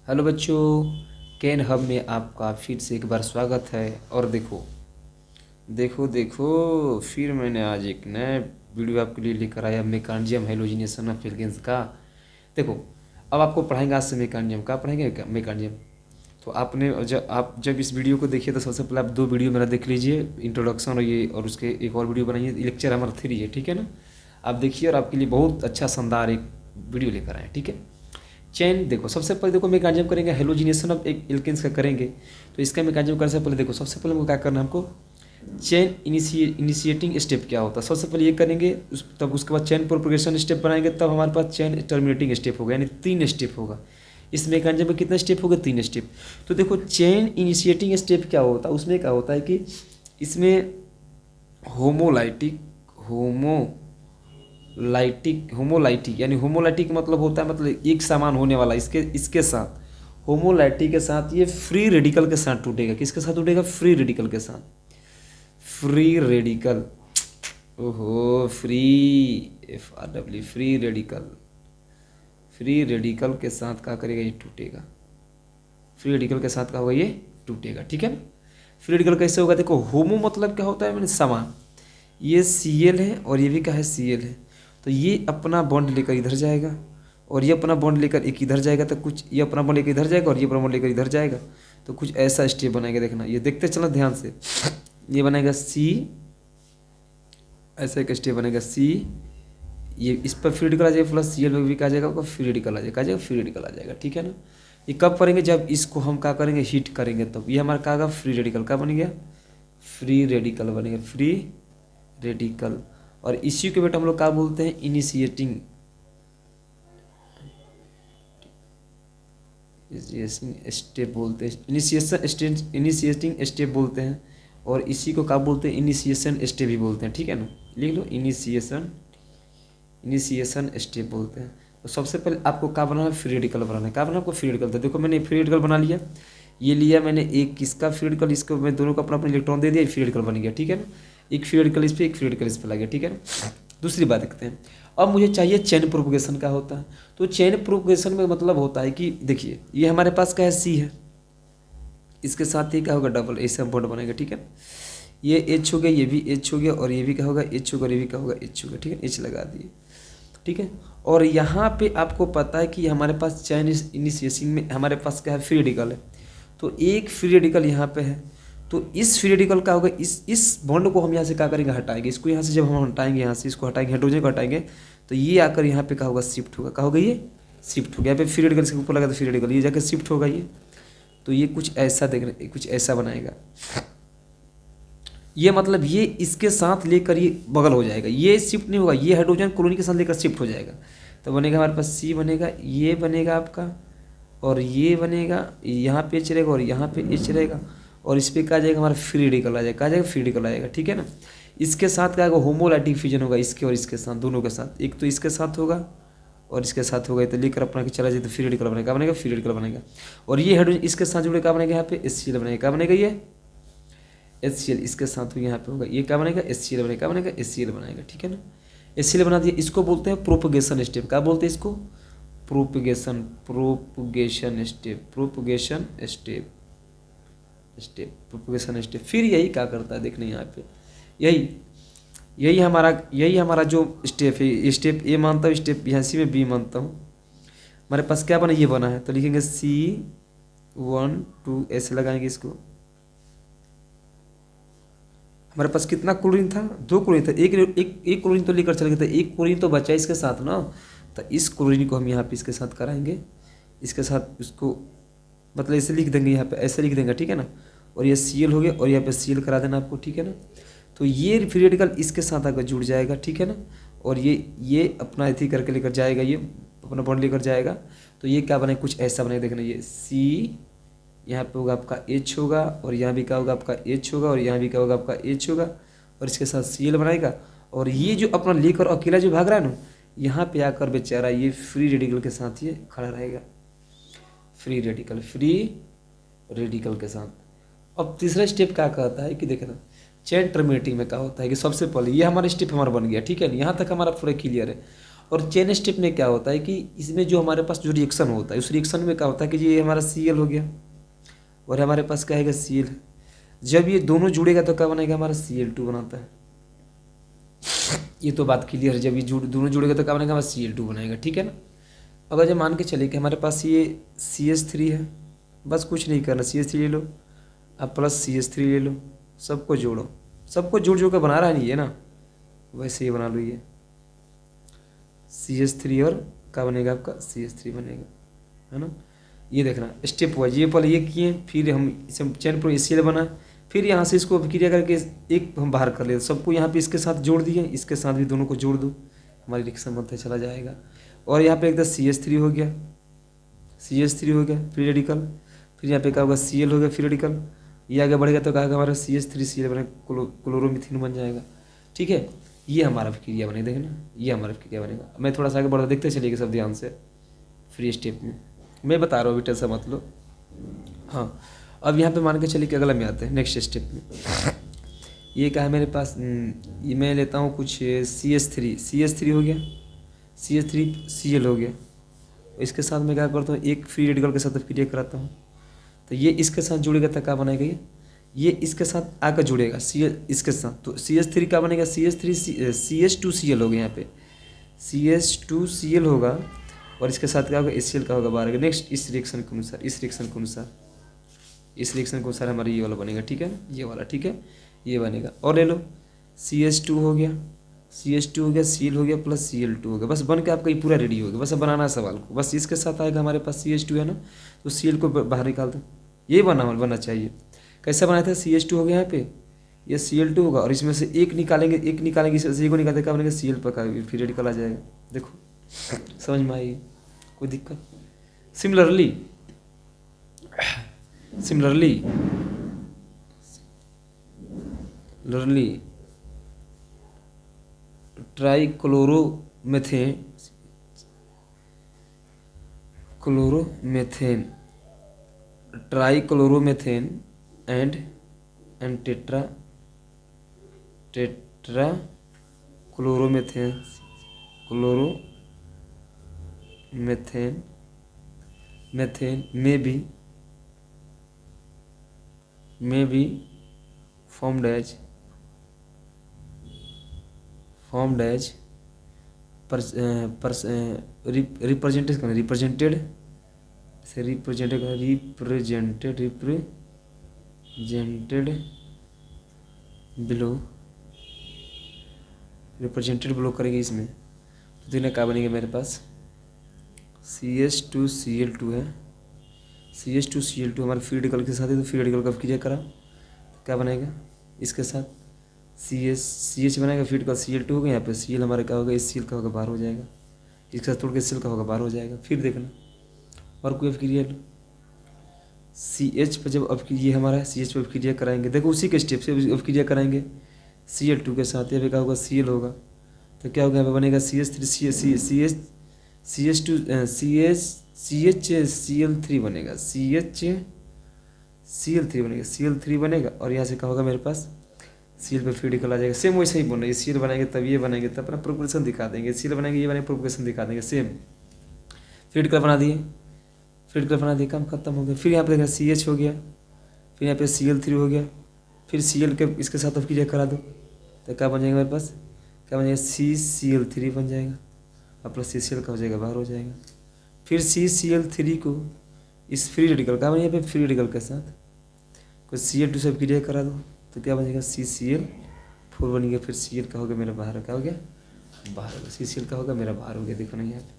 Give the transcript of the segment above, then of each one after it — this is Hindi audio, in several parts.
हेलो बच्चों, कैन हब में आपका फिर से एक बार स्वागत है। और देखो देखो देखो, फिर मैंने आज एक नया वीडियो आपके लिए लेकर आया मैकेनिज्म हेलोजिनेशन ऑफ एल्केन्स का। देखो, अब आपको पढ़ाएंगे आज से मैकेनिज्म का पढ़ाएंगे मैकेनिज्म। तो आप जब इस वीडियो को देखिए तो सबसे पहले आप दो वीडियो मेरा देख लीजिए, इंट्रोडक्शन और ये, और उसके एक और वीडियो बनाइए। लेक्चर हमारा 3 है, ठीक है ना। आप देखिए और आपके लिए बहुत अच्छा शानदार एक वीडियो लेकर आए, ठीक है। चेन देखो, सबसे पहले देखो मैकेनिज्म करेंगे हेलोजिनेशन ऑफ एक एल्केन्स का करेंगे। तो इसका मैकेनिज्म करने से पहले देखो, सबसे पहले हमको क्या करना है, हमको चेन इनिशिएटिंग स्टेप क्या होता है सबसे पहले ये करेंगे। तब उसके बाद चेन प्रोपगेशन स्टेप बनाएंगे, तब हमारे पास चेन टर्मिनेटिंग स्टेप होगा, यानी 3 स्टेप होगा। इस मैकेनिज्म में कितने स्टेप हो गए? 3 स्टेप। तो देखो, चेन इनिशिएटिंग स्टेप क्या होता है, उसमें क्या होता है कि इसमें होमोलाइटिक होमोलाइटिक यानी होमोलाइटिक मतलब होता है, मतलब एक समान होने वाला। इसके इसके साथ होमोलाइटिक के साथ ये फ्री रेडिकल के साथ टूटेगा। किसके साथ टूटेगा? फ्री रेडिकल के साथ। फ्री रेडिकल, ओहो, फ्री रेडिकल, फ्री रेडिकल के साथ क्या करेगा? ये टूटेगा। फ्री रेडिकल के साथ क्या होगा? ये टूटेगा, ठीक है ना। फ्री रेडिकल कैसे होगा? देखो, होमो मतलब क्या होता है? मैंने समान। ये Cl है और ये भी क्या है? Cl है। तो ये अपना बॉन्ड लेकर इधर जाएगा और ये अपना बॉन्ड लेकर एक इधर जाएगा, तो कुछ ये अपना बॉन्ड लेकर इधर जाएगा और ये अपना बॉन्ड लेकर इधर जाएगा। तो कुछ ऐसा स्टेप बनाएगा, देखना, ये देखते चलो ध्यान से। ये बनेगा C, ऐसा एक स्टेप बनेगा C। ये इस पर फ्री रेडिकल आ जाएगा, प्लस Cl में भी क्या आ जाएगा? आपका फ्री रेडिकल आ जाएगा, फ्री रेडिकल आ जाएगा, ठीक है ना। ये कब करेंगे? जब इसको हम क्या करेंगे? हीट करेंगे, तब ये हमारा क्या होगा? फ्री रेडिकल का बन गया, फ्री रेडिकल बनेगा, फ्री रेडिकल। और इसी को बेटा हम लोग क्या बोलते हैं? इनिशिएटिंग स्टेप बोलते हैं, इनिशिएटिंग स्टेप बोलते हैं। और इसी को क्या बोलते हैं? इनिशिएशन स्टेप भी बोलते हैं, ठीक है ना। लिख लो, इनिशिएशन स्टेप बोलते हैं। तो सबसे पहले आपको क्या बनाना है? फ्री रेडिकल बनाना है। क्या बनाना है आपको? Free radical. तो देखो, मैंने फ्री रेडिकल बना लिया। ये लिया मैंने एक किसका फ्री रेडिकल, इसको मैं दोनों को अपना अपना इलेक्ट्रॉन दे दिया, फ्री रेडिकल बन गया, ठीक है ना। एक फ्री रेडिकल इस पर, एक फ्री रेडिकल इस पर लग गया, ठीक है ना। दूसरी बात देखते हैं। अब मुझे चाहिए चेन प्रोपगेशन का होता है। तो चेन प्रोपगेशन में मतलब होता है कि देखिए, ये हमारे पास क्या है? C है, इसके साथ ही क्या होगा? डबल ऐसा बॉन्ड बनेगा, ठीक है। ये H हो गया, ये भी H हो गया, और ये भी क्या होगा? H होगा, और ये भी क्या होगा? H होगा, ठीक है। H लगा दिए, ठीक है। और यहाँ पे आपको पता है कि हमारे पास चेन इनिशिएशन में हमारे पास क्या है? फ्री रेडिकल है। तो एक फ्री रेडिकल यहाँ पे है। तो इस फ्री रेडिकल का होगा, इस बॉन्ड को हम यहाँ से क्या करेंगे? हटाएंगे। इसको यहाँ से जब हम हटाएंगे, यहाँ से इसको हटाएंगे, हाइड्रोजन को हटाएंगे, तो ये आकर यहाँ पे क्या होगा? शिफ्ट होगा। क्या होगा? ये शिफ्ट हो गया। यहाँ पे फ्री रेडिकल से ऊपर लगा, तो फ्री रेडिकल ये जाकर शिफ्ट होगा ये। तो ये कुछ ऐसा देख रहे, कुछ ऐसा बनाएगा। ये मतलब ये इसके साथ लेकर ये बगल हो जाएगा, ये शिफ्ट नहीं होगा, ये हाइड्रोजन कॉलोनी के साथ लेकर शिफ्ट हो जाएगा। तो बनेगा हमारे पास C बनेगा, ये बनेगा आपका, और ये बनेगा, यहाँ पे H रहेगा और यहाँ पे H रहेगा। और इस पर क्या आ जाएगा? हमारा फ्री रेडिकल आ जाएगा। क्या आ जाएगा? फ्री रेडिकल आएगा, ठीक है ना। इसके साथ क्या आएगा? होमोलाइटिक फ्यूजन होगा, इसके और इसके साथ, दोनों के साथ। एक तो इसके साथ होगा और इसके साथ होगा, तो लेकर अपना के चला जाए, तो फ्री रेडिकल बनेगा। क्या बनेगा? फ्री रेडिकल बनेगा। और ये हाइड्रोजन इसके साथ जुड़े, क्या बनेगा? यहाँ पे HCl बनेगा। क्या बनेगा? ये HCl इसके साथ यहाँ पे होगा, ये क्या बनेगा? HCl बनेगा। क्या बनेगा? HCl बनाएगा, ठीक है ना। HCl बना दिया। इसको बोलते हैं प्रोपगेशन स्टेप। क्या बोलते हैं इसको? Propagation step, propagation step. फिर यही क्या करता है? देखने यहाँ पे, यही यही हमारा जो स्टेप है, ये स्टेप ए मानता हूँ, स्टेप यहाँ C में B मानता हूँ। हमारे पास क्या बना? ये बना है, तो लिखेंगे C1 2 ऐसे लगाएंगे इसको। हमारे पास कितना क्लोरीन था? 2 क्लोरीन था। एक क्लोरीन तो लेकर चले गए थे, एक क्लोरीन तो बचा इसके साथ ना। तो इस क्लोरीन को हम यहाँ पे इसके साथ कराएंगे, इसके साथ इसको, मतलब ऐसे लिख देंगे, यहाँ पे ऐसे लिख देंगे, ठीक है ना। और ये Cl हो गया, और यहाँ पे Cl करा देना आपको, ठीक है ना। तो ये फ्री रेडिकल इसके साथ आकर जुड़ जाएगा, ठीक है ना। और ये अपना इथी करके लेकर जाएगा, ये अपना बॉन्ड लेकर जाएगा। तो ये क्या बनेगा? कुछ ऐसा बनेगा, देखना, ये C, यहाँ पे होगा आपका H होगा, और यहाँ भी क्या होगा? आपका H होगा, और यहाँ भी क्या होगा? आपका H होगा, और इसके साथ Cl बनाएगा। और ये जो अपना लेकर अकेला जो भाग रहा है ना, यहाँ पे आकर बेचारा ये फ्री रेडिकल के साथ ये खड़ा रहेगा, फ्री रेडिकल के साथ। अब तीसरा स्टेप क्या कहता है कि देखना, चेन टर्मिनेटिंग में क्या होता है कि सबसे पहले ये हमारा स्टेप हमारा बन गया, ठीक है ना। यहाँ तक हमारा पूरा क्लियर है। और चेन स्टेप में क्या होता है कि इसमें जो हमारे पास जो रिएक्शन होता है उस रिएक्शन में क्या होता है कि ये हमारा Cl हो गया और हमारे पास क्या है Cl। जब ये दोनों जुड़ेगा तो क्या बनेगा हमारा Cl2 बनाता है। ये तो बात क्लियर है। जब ये दोनों जुड़ेगा तो क्या बनेगा हमारा Cl2 बनाएगा, ठीक है ना। अगर जब मान के चले कि हमारे पास ये CH3 है, बस कुछ नहीं करना, CH3 ले लो, अब प्लस CH3 ले लो, सबको जोड़ो, सबको जोड़ जोड़ कर बना रहा नहीं है ना, वैसे ही बना लो। ये CH3 और क्या बनेगा आपका CH3 बनेगा, है ना। ये देखना स्टेप वाइज, ये पहले ये किए, फिर हम इसे चैन पर HCl बना, फिर यहाँ से इसको क्रिया करके एक हम बाहर कर ले, सबको यहाँ पे इसके साथ जोड़ दिए, इसके साथ भी दोनों को जोड़ दो, हमारी रिएक्शन बनते चला जाएगा। और यहाँ पे एकदम CH3 हो गया, CH3 हो गया फ्री रेडिकल, फिर यहाँ पे क्या होगा Cl हो गया फ्री रेडिकल, ये आगे बढ़ेगा तो क्या होगा हमारा CH3Cl बने क्लोरोमीथेन बन जाएगा, ठीक है। ये हमारा प्रक्रिया बनेगा, देखना ये हमारा प्रक्रिया बनेगा। मैं थोड़ा सा आगे बढ़ा देखते चलिएगा सब ध्यान से, फ्री स्टेप में मैं बता रहा हूँ बेटा, सा मतलब। हाँ, अब यहाँ पे मान के चलिए कि अगला में आते हैं नेक्स्ट स्टेप में। ये क्या है मेरे पास, ये मैं लेता हूँ कुछ CH3 हो गया, CH3Cl हो गया, इसके साथ मैं क्या करता हूँ एक फ्री रेडिकल के साथ क्रिया कराता हूँ, तो ये इसके साथ जुड़ेगा तो क्या बनेगा, ये इसके साथ आकर जुड़ेगा इसके साथ, तो CH3 क्या बनेगा CH2Cl हो गया, यहाँ पे CH2Cl होगा और इसके साथ क्या होगा HCl का होगा बाहर। नेक्स्ट इस रिएक्शन के अनुसार हमारा ये वाला बनेगा, ठीक है, ये वाला, ठीक है, ये बनेगा। और ले लो CH2 हो गया, Cl हो गया प्लस Cl2 हो गया, बस बन के आपका ये पूरा रेडी हो गया। बस अब बनाना है सवाल को, बस इसके साथ आएगा हमारे पास CH2 है ना, तो Cl को बाहर निकाल दो, ये बनना चाहिए। कैसे बनाया था, CH2 हो गया यहाँ पे, ये Cl2 होगा और इसमें से एक निकालेंगे इसमें से एक को निकालते क्या बनेगा Cl पर का फिर रेडिकल आ जाएगा। देखो समझ में आई, कोई दिक्कत। Similarly trichloromethane and tetra chloromethane may be formed as represented below करेंगे इसमें, तो देखना क्या बनेगा मेरे पास CH2Cl2 है, CH2Cl2 हमारे फ्री रेडिकल के साथ है, तो फ्री रेडिकल का क्रिया करा तो क्या बनेगा इसके साथ CH बनेगा, फ्री रेडिकल Cl2 हो गया, यहाँ पे Cl हमारे क्या होगा HCl का होगा बाहर हो जाएगा, इसके साथ तोड़ के HCl का होगा बाहर हो जाएगा। फिर देखना और कोई क्रिया CH पर जब अब ये हमारा CH पर क्रिया कराएंगे, देखो उसी के स्टेप से अब क्रिया कराएंगे Cl2 के साथ, यहाँ पे क्या होगा Cl होगा, तो क्या होगा यहाँ पे बनेगा CH3 बनेगा, Cl3 बनेगा और यहाँ से क्या होगा मेरे पास Cl पे फ्री रेडिकल आ जाएगा। सेम वैसे ही बन रहा है, Cl बनाएंगे तब ये बनेंगे, तब अपना प्रोपोर्शन दिखा देंगे, Cl बनाएंगे ये बनेंगे प्रोपोर्शन दिखा देंगे, सेम फ्री रेडिकल बना दिए, काम खत्म हो गया। फिर यहाँ पे देखा CH हो गया, फिर यहाँ पे Cl3 हो गया, फिर Cl के इसके साथ अब क्रिया करा दो तो क्या बन जाएगा मेरे पास, क्या बन जाएगा CCl3 बन जाएगा और प्लस CCl का हो जाएगा बाहर हो जाएगा। फिर CCl3 को इस फ्री रेडिकल का यहाँ पे फ्री रेडिकल के साथ कोई Cl2 से क्रिया करा दो तो क्या बन जाएगा CCl4 बन गया, फिर Cl का होगा मेरा बाहर, क्या हो गया बाहर होगा, CCl का होगा मेरा बाहर हो गया। देखो ना यहाँ पे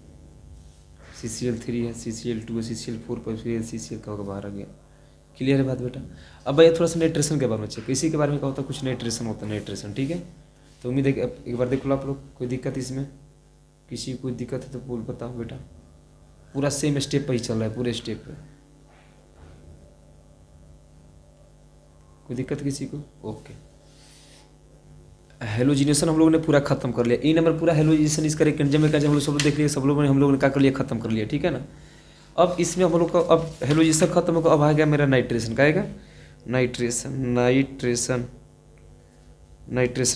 CCl3 है, CCl2 है, CCl4 पर फिर CCl का होगा बाहर आ गया। क्लियर है बात बेटा। अब भाई थोड़ा सा नाइट्रेशन के बारे में चेक, इसी के बारे में क्या होता है, कुछ नाइट्रेशन होता है, नाइट्रेशन, ठीक है। तो उम्मीद है कि एक बार देख लो आप लोग, कोई दिक्कत इसमें, किसी को कोई दिक्कत है तो बोल बताओ बेटा। पूरा सेम स्टेप पे ही चल रहा है, पूरे स्टेप पे, कोई दिक्कत किसी को, ओके। हेलोजिनेशन हम लोगों ने पूरा खत्म कर लिया, ई नंबर पूरा हेलोजिनेशन इसका रिकंजम में हम लोग सब लोग देख लिए, सब लोगों ने हम लोगों ने क्या कर लिया, खत्म कर लिया, ठीक है ना। अब इसमें हम लोग का अब हेलोजिनेशन खत्म होगा, अब आ गया मेरा नाइट्रेशन, क्या आएगा नाइट्रेशन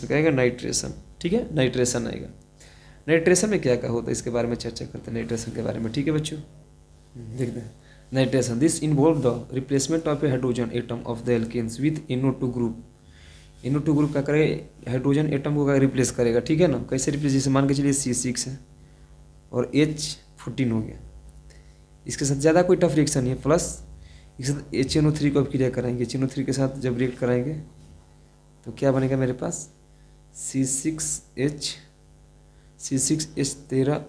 कहेगा, नाइट्रेशन, ठीक है, नाइट्रेशन आएगा। नाइट्रेशन में क्या क्या होता है इसके बारे में चर्चा करते हैं, नाइट्रेशन के बारे में। ठीक है बच्चों, देखते हैं। Nitration, this involve the replacement of a hydrogen atom of the alkanes with NO2 group. NO2 group क्या करेगा, हाइड्रोजन एटम को रिप्लेस करेगा। ठीक है ना, कैसे रिप्लेस, जैसे मान के चलिए C6 है और H14 हो गया, इसके साथ ज़्यादा कोई टफ रिएक्शन नहीं है, प्लस इसके साथ HNO3 को अब क्रिया कराएंगे। HNO3 के साथ जब रिएक्ट कराएंगे तो क्या बनेगा मेरे पास, C6H13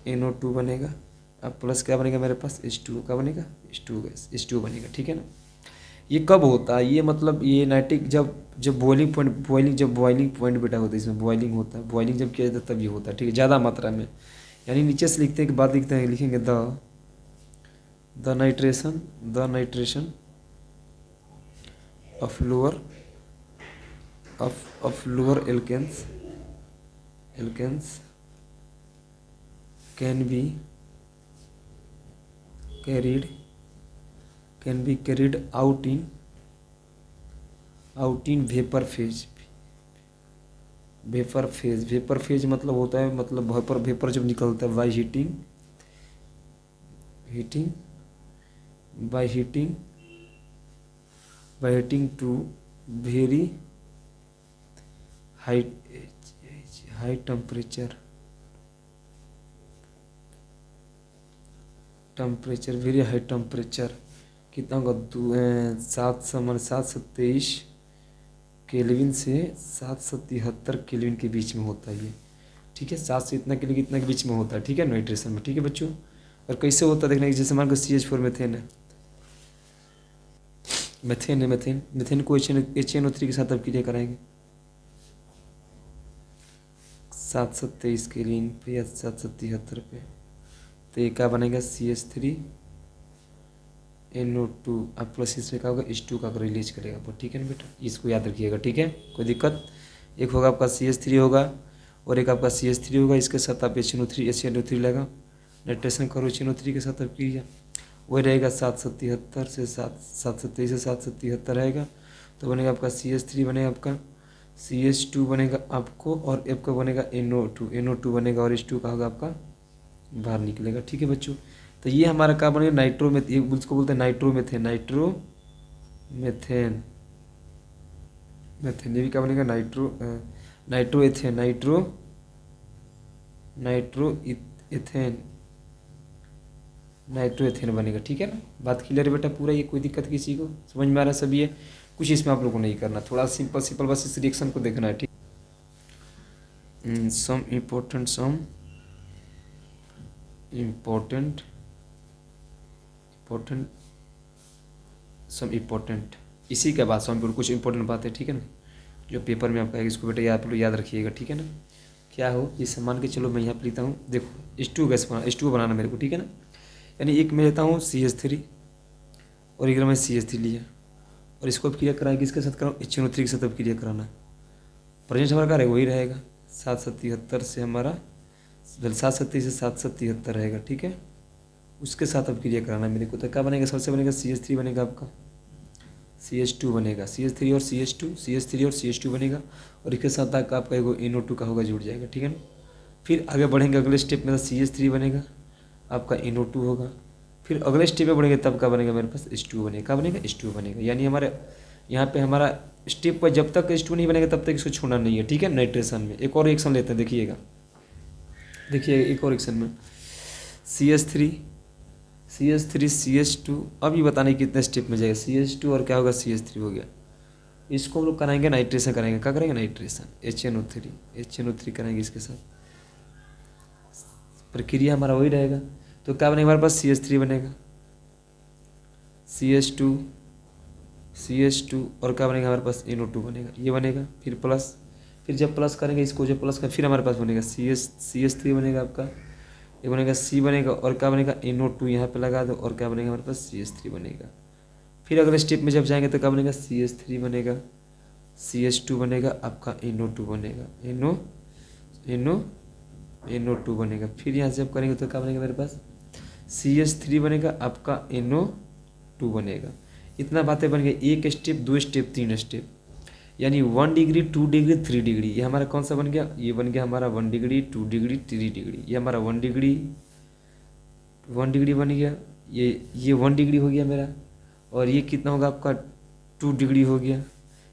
NO2 बनेगा। अब प्लस क्या बनेगा मेरे पास, H2 का बनेगा, H2 गैस, H2 बनेगा। ठीक है ना, ये कब होता है, ये मतलब ये नाइट्रिक जब बॉइलिंग पॉइंट बेटा होता है, इसमें बॉइलिंग होता है, बॉइलिंग जब किया जाता है तब ये होता है। ठीक है, ज़्यादा मात्रा में, यानी नीचे से लिखते हैं कि बाद लिखते हैं, लिखेंगे the nitration of lower alkanes can be carried out in vapour phase मतलब होता है, मतलब वेपर जब निकलता है by heating to very high temperature very high temperature, कितना होगा, 723 केल्विन से 773 केल्विन के बीच में होता है ये। ठीक है, 7 से इतना केल्विन इतना के बीच में होता है। ठीक है, नाइट्रेशन में। ठीक है बच्चों, और कैसे होता है देखना, जैसे मान लो CH4 मीथेन को HNO3 के साथ अब क्रिया कराएंगे 723 केल्विन पे या 773 पे, तो ये क्या बनेगा, CH3NO2। अब प्लस इसमें क्या होगा, H2 का रिलीज करेगा। ठीक है ना बेटा, इसको याद रखिएगा। ठीक है, कोई दिक्कत, एक होगा आपका CH3 होगा और एक आपका CH3 होगा, इसके साथ आप HNO3 लगा, नाइट्रेशन करो HNO3 के साथ अब क्रिया, वही रहेगा 777 से 727 से 777 रहेगा, तो बनेगा आपका CH3 बनेगा आपका, CH2 बनेगा आपको, और आपका बनेगा NO2 बनेगा, और H2 का होगा आपका बाहर निकलेगा। ठीक है बच्चों, तो ये हमारा क्या बनेगा, इसको बोलते हैं नाइट्रोमेथेन, ये भी क्या बनेगा, नाइट्रोएथेन बनेगा। ठीक है ना, बात क्लियर है बेटा पूरा, ये कोई दिक्कत किसी को, समझ में आ रहा है सभी है, कुछ इसमें आप लोगों को नहीं करना, थोड़ा सिंपल बस इस रिएक्शन को देखना है। ठीक, सम इम्पोर्टेंट इसी के बाद कुछ इंपॉर्टेंट बात है। ठीक है ना, जो पेपर में आपका है, इसको बेटा आप लोग याद रखिएगा। ठीक है ना, क्या हो, जैसे मान के चलो मैं यहाँ पर लिखता हूँ, देखो H2 बनाना मेरे को। ठीक है ना, यानी एक मैं लेता हूँ CH3 और एक मैं CH3 लिया, और इसको अब क्रिया कराएंगे, किसके साथ कराऊँ, HNO3 के साथ अब क्रिया कराना। प्रेजेंट हमारा क्या रहेगा, वही रहेगा 777 से हमारा 777 से 777 रहेगा। ठीक है, उसके साथ अब क्रिया कराना मेरे को, तो क्या बनेगा, सबसे बनेगा CH3 बनेगा आपका, CH2 बनेगा, CH3 और CH2 बनेगा, और इसके साथ आपका एगो NO2 का होगा, जुड़ जाएगा। ठीक है ना, फिर आगे बढ़ेंगे अगले स्टेप में, CH3 बनेगा आपका, NO2 होगा, फिर अगले स्टेप में बढ़ेंगे तब क्या बनेगा मेरे पास, H2 बनेगा। क्या बनेगा, H2 बनेगा। यानी हमारे यहाँ पे हमारा स्टेप पर जब तक H2 नहीं बनेगा तब तक इसको छोड़ना नहीं है। ठीक है, नाइट्रेशन में एक और रिएक्शन लेते हैं, देखिए एक और रिएक्शन में CH3 CH2, अभी बताने कितने स्टेप में जाएगा, CH2 और क्या होगा, CH3 हो गया, इसको हम लोग कराएंगे नाइट्रेशन कराएंगे। क्या करेंगे, नाइट्रेशन HNO3 कराएंगे, इसके साथ प्रक्रिया हमारा वही रहेगा। तो क्या बनेगा हमारे पास, CH3 बनेगा, CH2 और क्या बनेगा हमारे पास, NO2 बनेगा, ये बनेगा, फिर जब प्लस करेंगे इसको, जब प्लस का फिर हमारे पास बनेगा CH3 बनेगा आपका, ये बनेगा C बनेगा, और क्या बनेगा, NO2 यहाँ पे लगा दो, और क्या बनेगा हमारे पास, CH3 बनेगा। फिर अगले स्टेप में जब जाएंगे तो क्या बनेगा, CH3 बनेगा, CH2 बनेगा आपका, NO2 बनेगा, NO2 बनेगा। फिर यहाँ से जब करेंगे तो क्या बनेगा मेरे पास, CH3 बनेगा आपका, NO2 बनेगा। इतना बातें बन गई, एक स्टेप, 2 स्टेप, 3 स्टेप। यानी 1 डिग्री 2 डिग्री 3 डिग्री, ये हमारा कौन सा बन गया, ये बन गया हमारा 1 डिग्री 2 डिग्री 3 डिग्री, ये हमारा 1 डिग्री बन गया, ये 1 डिग्री हो गया मेरा, और ये कितना होगा आपका 2 डिग्री हो गया,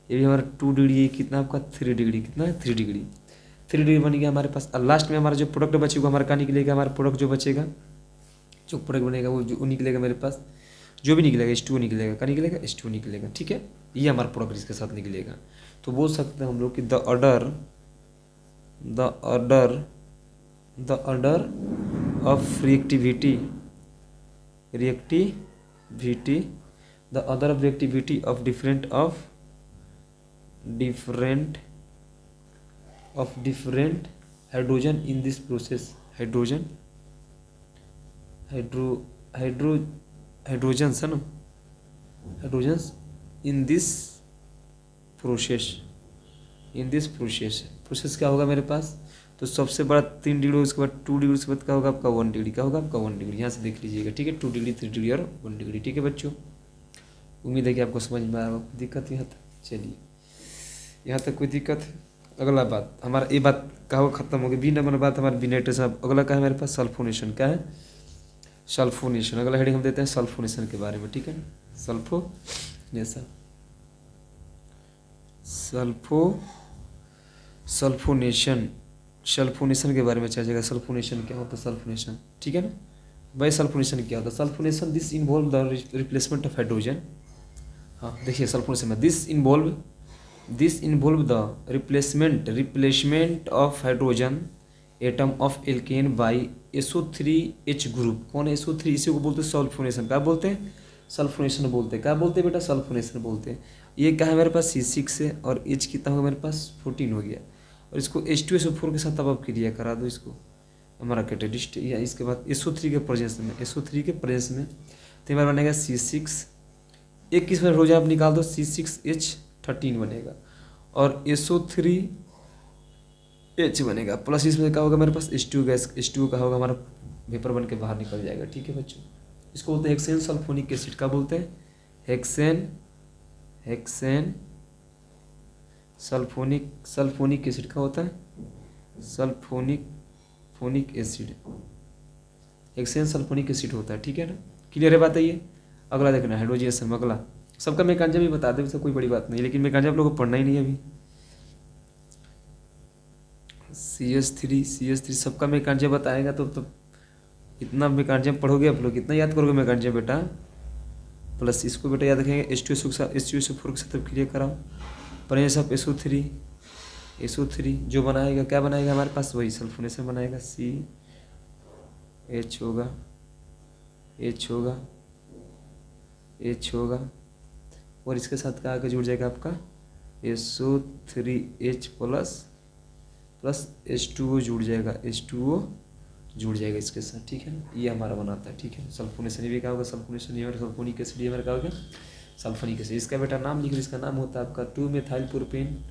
ये भी हमारा 2 डिग्री, ये कितना आपका 3 डिग्री, कितना है 3 डिग्री, 3 डिग्री बन गया हमारे पास। और लास्ट में हमारा जो प्रोडक्ट बचेगा हमारा कहाँ निकलेगा, हमारा प्रोडक्ट जो बचेगा, जो प्रोडक्ट बनेगा वो निकलेगा मेरे पास, जो भी निकलेगा H2O निकलेगा, क्या निकलेगा H2O निकलेगा, ठीक है। ये हमारा प्रोडक्ट इसके साथ निकलेगा। तो बोल सकते हैं हम लोग कि the order of reactivity the order of reactivity of different hydrogen in this process, hydrogens है ना, हाइड्रोजन्स इन दिस प्रोसेस क्या होगा मेरे पास, तो सबसे बड़ा 3 डिग्री, उसके बाद 2 डिग्री, उसके बाद क्या होगा आपका 1 डिग्री, क्या होगा आपका 1 डिग्री, यहाँ से देख लीजिएगा, ठीक है। 2 डिग्री 3 डिग्री और 1 डिग्री, ठीक है बच्चों। उम्मीद है कि आपको समझ में आएगा, कोई दिक्कत यहाँ तक, चलिए यहाँ तक कोई दिक्कत है। अगला बात हमारा ये बात क्या होगा, खत्म हो गई। बी नंबर बात हमारा बिनाइट्रेशन। अगला क्या है मेरे पास, सल्फोनेशन, क्या है सल्फोनेशन। अगला हेडिंग हम देते हैं सल्फोनेशन के बारे में, ठीक है। सल्फोनेशन के बारे में चर्चा करें। सल्फोनेशन क्या होता है, सल्फोनेशन, ठीक है ना भाई। सल्फोनेशन क्या होता है, sulphonation this involve the replacement of hydrogen. हाँ देखिए सल्फोनेशन में this involve the replacement of hydrogen atom of alkene by SO3H group. कौन है SO3, इसी को बोलते हैं सल्फोनेशन। क्या बोलते हैं, सल्फोनेशन बोलते हैं। क्या बोलते हैं बेटा, सल्फोनेशन बोलते हैं। ये क्या है मेरे पास C6 है, और H कितना होगा मेरे पास 14 हो गया, और इसको H2SO4 के साथ अब क्रिया करा दो इसको, हमारा कैटेलिस्ट, या इसके बाद SO3 के प्रेजेंस में तो हमारा बनेगा C6, एक किस में रोजा आप निकाल दो, C6H13 बनेगा, और SO3H बनेगा, प्लस इसमें क्या होगा मेरे पास H2 गैस, H2 का होगा हमारा वेपर बन के बाहर निकल जाएगा, ठीक है बच्चों। इसको बोलते हैं हेक्सेन सल्फोनिक एसिड। का बोलते हैं हेक्सेन सल्फोनिक एसिड का होता है sulphonic acid, hexane sulphonic acid होता है, ठीक है ना। क्लियर है बात है ये। अगला देखना हाइड्रोजनेशन। अगला सबका मैकेनिज्म भी बता दे, कोई बड़ी बात नहीं, लेकिन मैकेनिज्म आप लोगों को पढ़ना ही नहीं अभी। CH3 सबका मैकेनिज्म बताएगा तो इतना मैकेनिज्म पढ़ोगे आप लोग, इतना याद करोगे मैकेनिज्म बेटा। प्लस इसको बेटा याद रखेंगे H2SO4 के साथ क्लियर कराओ। प्रेजेंस ऑफ SO3 जो बनाएगा, क्या बनाएगा हमारे पास, वही सल्फोनेशन बनाएगा। H होगा और इसके साथ क्या आगे जुड़ जाएगा आपका SO3H प्लस H2O जुड़ जाएगा, इसके साथ, ठीक है ना। ये हमारा बनाता है, ठीक है। सल्फोनेशन भी क्या होगा, सल्फोनेशन ये सल्फोनिक एसिड, ये हमारा क्या होगा सल्फोनिक एसिड। इसका बेटा नाम लिख लो, इसका नाम होता है आपका 2-मेथाइल प्रोपेन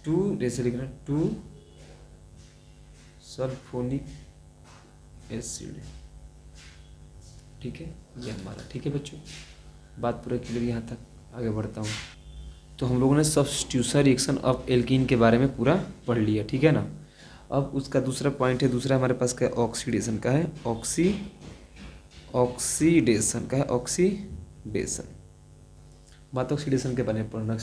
2 जैसे लिखना 2 सल्फोनिक एसिड, ठीक है। ये हमारा, ठीक है बच्चों, बात पूरा क्लियर। यहाँ तक आगे बढ़ता हूँ। तो हम लोगों ने सब्स्टिट्यूशन रिएक्शन ऑफ एल्कीन के बारे में पूरा पढ़ लिया, ठीक है ना। अब उसका दूसरा पॉइंट है, दूसरा हमारे पास क्या है, ऑक्सीडेशन का है। ऑक्सीडेशन का है, ऑक्सीडेशन बात ऑक्सीडेशन के बारे में पढ़ना।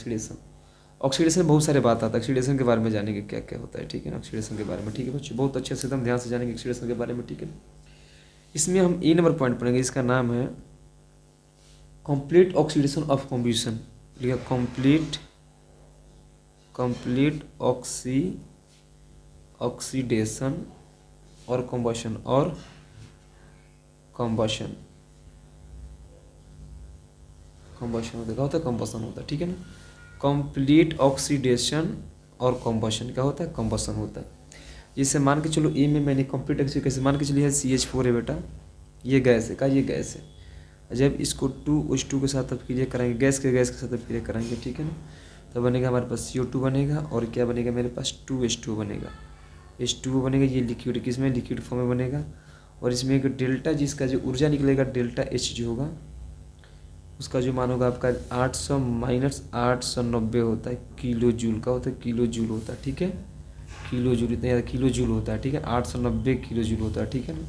ऑक्सीडेशन बहुत सारे बात आता है, ऑक्सीडेशन के बारे में जानेंगे क्या क्या होता है, ठीक है ना। ऑक्सीडेशन के बारे में, ठीक है बच्चों, बहुत अच्छे से एकदम ध्यान से जानेंगे ऑक्सीडेशन के बारे में, ठीक है। इसमें हम ए नंबर पॉइंट पढ़ेंगे, इसका नाम है कंप्लीट ऑक्सीडेशन ऑफ कॉम्बुशन। लिखा कंप्लीट ऑक्सीडेशन और कॉम्बशन होता है, कॉम्बशन होता है, ठीक है ना। कंप्लीट ऑक्सीडेशन और कॉम्बशन क्या होता है, कॉम्बशन होता है। जैसे मान के चलो ए में मैंने कंप्लीट ऑक्सीडेशन कैसे मान के चलिए है CH4 है बेटा, ये गैस है, ये गैस है। जब इसको 2H2 के साथ अब क्लियर कराएंगे, गैस के साथ अब क्लियर कराएंगे, ठीक है ना, तो बनेगा हमारे पास CO2 बनेगा, और क्या बनेगा मेरे पास 2H2 बनेगा। H2O बनेगा, ये लिक्विड किसमें, लिक्विड फॉर्म में बनेगा। और इसमें एक डेल्टा जिसका जो ऊर्जा निकलेगा डेल्टा H जो होगा उसका जो मान होगा आपका 800 माइनस 890 होता है किलो जूल का होता है, किलो जूल होता है, ठीक है, किलो जूल, इतना ज़्यादा किलो जूल होता है, ठीक है, 890 किलो जूल होता है, ठीक है ना,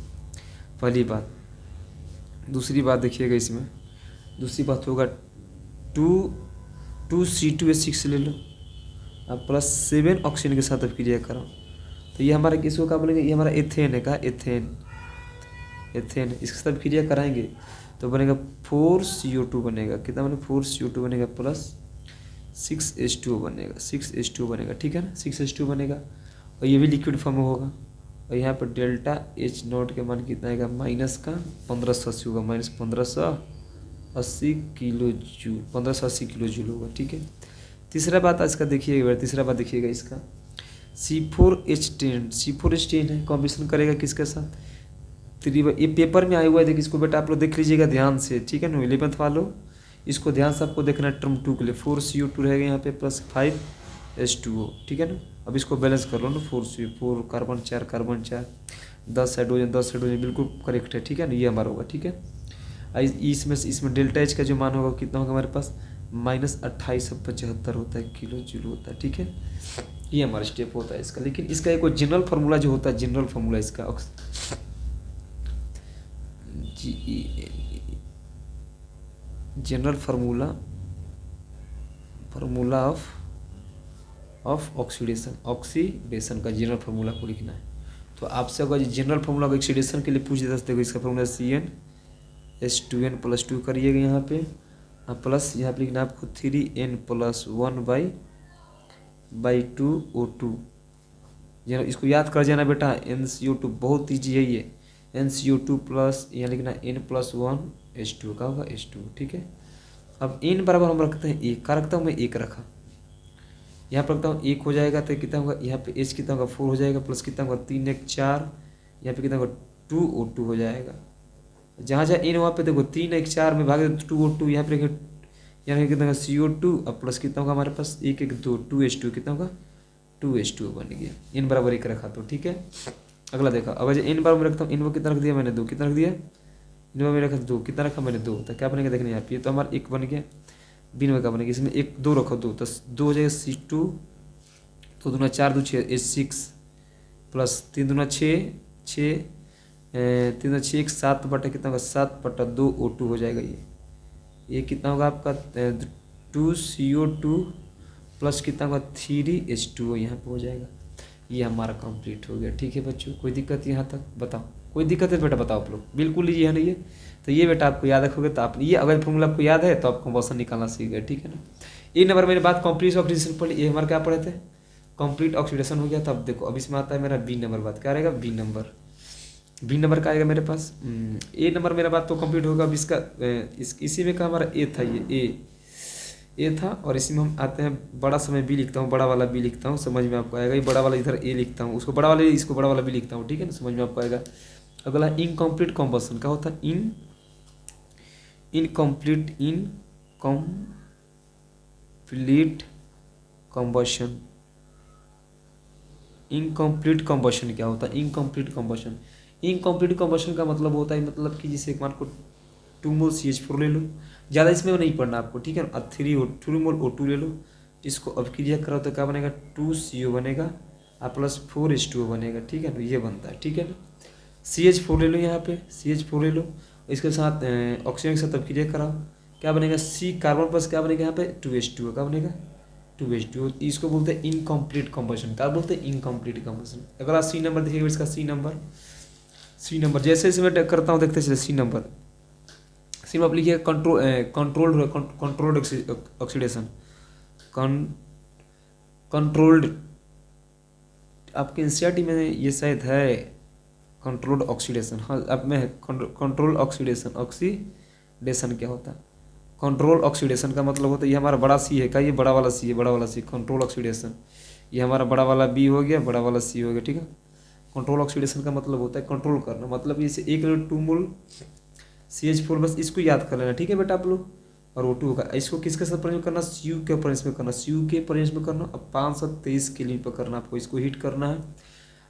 पहली बात। दूसरी बात देखिएगा इसमें, दूसरी बात होगा 2C2H6 ले लो अब प्लस 7 ऑक्सीजन के साथ अब क्रिया कराओ, तो ये हमारा किसको क्या बोलेंगे, ये हमारा एथेन है, का एथेन, एथेन, इसके साथ क्रिया कराएंगे तो बनेगा 4CO2 बनेगा, कितना बनेगा 4CO2 बनेगा प्लस 6H2O बनेगा, 6H2O बनेगा, ठीक है ना, 6H2O बनेगा। और ये भी लिक्विड फॉर्म में होगा। और यहाँ पर डेल्टा H0 के मान कितना आएगा, माइनस का 1580 होगा, minus 1580 kilo joule, 1580 kilo joule होगा, ठीक है। तीसरा बात इसका देखिएगा, तीसरा बात देखिएगा इसका C4H10, C4H10 है, कॉम्बिनेशन करेगा किसके साथ, ये पेपर में आया हुआ है, देखिए इसको बेटा आप लोग देख लीजिएगा ध्यान से, ठीक है ना, 11th वालों इसको ध्यान से आपको देखना है टर्म 2 के लिए, 4CO2 रहेगा यहाँ पे प्लस 5H2O, ठीक है ना। अब इसको बैलेंस कर लो ना, 4 कार्बन 4 कार्बन 4, 10 हाइड्रोजन बिल्कुल करेक्ट है, ठीक है ना, ये हमारा होगा, ठीक है। इसमें डेल्टा एच का जो मान होगा कितना होगा हमारे पास, माइनस 2875 होता है किलो जूल होता है, ठीक है। ये हमारा स्टेप होता है इसका। लेकिन इसका एक जनरल फार्मूला जो होता है, जनरल फार्मूला इसका जनरल फार्मूला ऑफ ऑक्सीडेशन का जनरल फार्मूला को लिखना है। तो आपसे अगर जनरल फार्मूला ऑक्सीडेशन के लिए पूछ देता देखो, इसका फार्मूला CnH2n+2 करिएगा यहाँ पे, प्लस यहाँ पे लिखना है आपको 3n+1/2O2। इसको याद कर जाना बेटा, NCO2 बहुत ईजी है ये, NCO2 प्लस यहाँ लिखना N+1H2 का होगा H2, ठीक है। अब n बराबर हम रखते हैं 1 का, रखता हूँ मैं 1 रखा, यहाँ पर रखता हूँ 1 हो जाएगा तो कितना होगा, यहाँ पे H कितना होगा 4 हो जाएगा, प्लस कितना होगा 3 1 4, यहाँ पे कितना होगा 2O2 हो जाएगा। जहाँ जहाँ n वहाँ पे देखो 3 1 4 में भागे 2O2, यहाँ पे यहाँ कितना होगा CO2, अब प्लस कितना होगा हमारे पास 1 1 2 2H2, कितना होगा 2H2 बन गया, n बराबर 1 रखा तो, ठीक है। अगला देखा, अब n बराबर रखता हूँ, n कितना रख दिया मैंने 2, कितना रख दिया, इन में रखा 2, कितना रखा मैंने 2, तो क्या बनेगा देखने यहाँ पे, ये तो हमारा 1 बन गया, बिन में क्या बनेगा, इसमें 1 2 रखो 2, तो 2 हो जाएगा C2, तो 2 4 2 6 H6 प्लस 3 2 6 6 3 6 1 7 बटा कितना होगा 7/2O2 हो जाएगा। ये कितना होगा आपका 2CO2 प्लस कितना होगा 3H2O यहाँ पे हो जाएगा। ये हमारा कंप्लीट हो गया, ठीक है बच्चों, कोई दिक्कत यहाँ तक बताओ, कोई दिक्कत है बेटा बताओ आप लोग, बिल्कुल ईजी है ना ये। तो ये बेटा आपको याद रखोगे तो आप ये अगर फॉर्मूला आपको याद है तो आप कंबशन निकालना सीख गए, ठीक है ना। एक नंबर मेरी बात कंप्लीट ऑक्सीडेशन पढ़ी, ये हमारा क्या पढ़े थे, कंप्लीट ऑक्सीडेशन हो गया। तो अब देखो अब इसमें आता है मेरा बी नंबर, बात क्या रहेगा, बी नंबर का आएगा मेरे पास। ए नंबर मेरा बात तो कंप्लीट होगा। अब इसका इसी में का हमारा ए था, ये ए था, और इसी में हम आते हैं बड़ा समय बी लिखता हूँ, बड़ा वाला बी लिखता हूँ, समझ में आपको आएगा। ये बड़ा वाला इधर ए लिखता हूँ, उसको बड़ा वाला इसको बड़ा वाला बी लिखता हूँ, ठीक है ना, समझ में आपको आएगा। अगला इनकम्प्लीट कॉम्बशन का होता है, इनकम्प्लीट कॉम्बशन। इनकम्प्लीट कॉम्बशन क्या होता है, इनकम्प्लीट कॉम्बशन का मतलब होता है, मतलब कि जिसे एक मान को 2 मोल CH4 ले लो, ज़्यादा इसमें नहीं पढ़ना आपको, ठीक है ना। 3 मोल O2 ले लो, इसको अब क्रिया कराओ तो क्या बनेगा 2CO बनेगा और प्लस 4H2O बनेगा, ठीक है ना, ये बनता है, ठीक है ना। CH4 ले लो, यहाँ पे CH4 ले लो, इसके साथ ऑक्सीजन के साथ अब क्रिया कराओ, क्या बनेगा C कार्बन प्लस क्या बनेगा यहाँ पे 2H2O, क्या बनेगा 2H2O। इसको बोलते हैं इनकम्प्लीट कॉम्बशन, क्या बोलते हैं इनकम्प्लीट कॉम्बशन। अगला सी नंबर देखिएगा, इसका सी नंबर जैसे इसमें करता हूँ देखते चले। सी नंबर आप लिखिए कंट्रोल्ड ऑक्सीडेशन, कंट्रोल्ड, आपके एनसीईआरटी में ये शायद है कंट्रोल्ड ऑक्सीडेशन। हाँ अब मैं कंट्रोल ऑक्सीडेशन क्या होता है, कंट्रोल ऑक्सीडेशन का मतलब होता है, ये हमारा बड़ा सी है, क्या ये बड़ा वाला सी है, बड़ा वाला सी कंट्रोल ऑक्सीडेशन। ये हमारा बड़ा वाला बी हो गया, बड़ा वाला सी हो गया, ठीक है। कंट्रोल ऑक्सीडेशन का मतलब होता है कंट्रोल करना, मतलब इसे 1 2 मोल CH4, बस इसको याद कर लेना, ठीक है बेटा आप लोग। और O2 होगा, इसको किसके साथ प्रेजेंट करना, CU के प्रेजेंस में करना, CU के प्रेजेंस में करना। अब 523 केल्विन पर करना आपको, इसको हीट करना है